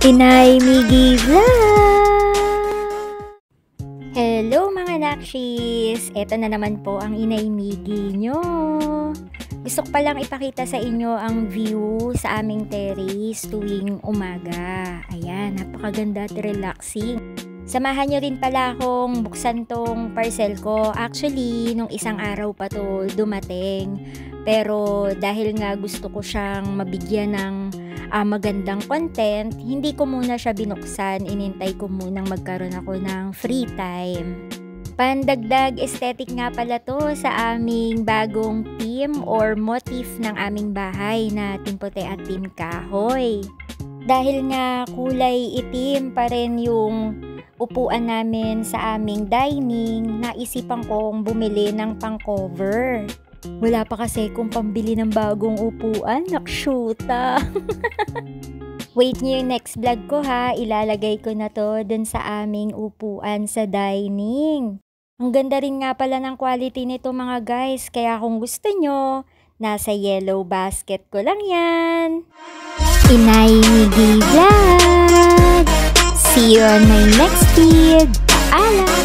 Inay Miggy Vlog! Hello mga nakshis! Eto na naman po ang Inay Miggy nyo. Gusto ko palang ipakita sa inyo ang view sa aming terrace tuwing umaga. Ayan, napakaganda at relaxing. Samahan nyo rin pala akong buksan tong parcel ko. Actually, nung isang araw pa to dumating. Pero dahil nga gusto ko siyang mabigyan ng magandang content, hindi ko muna siya binuksan. Inintay ko munang magkaroon ako ng free time. Pandagdag aesthetic nga pala to sa aming bagong theme or motif ng aming bahay na Team Puti at Team Kahoy. Dahil nga kulay itim pa rin yung upuan namin sa aming dining, naisipan kong bumili ng pang-cover. Wala pa kasi kung pambili ng bagong upuan, nakshuta. Wait nyo yung next vlog ko ha, ilalagay ko na to dun sa aming upuan sa dining. Ang ganda rin nga pala ng quality nito mga guys, kaya kung gusto nyo, nasa yellow basket ko lang yan. Inay Miggy Vlog! See you on my next vid! Paalam!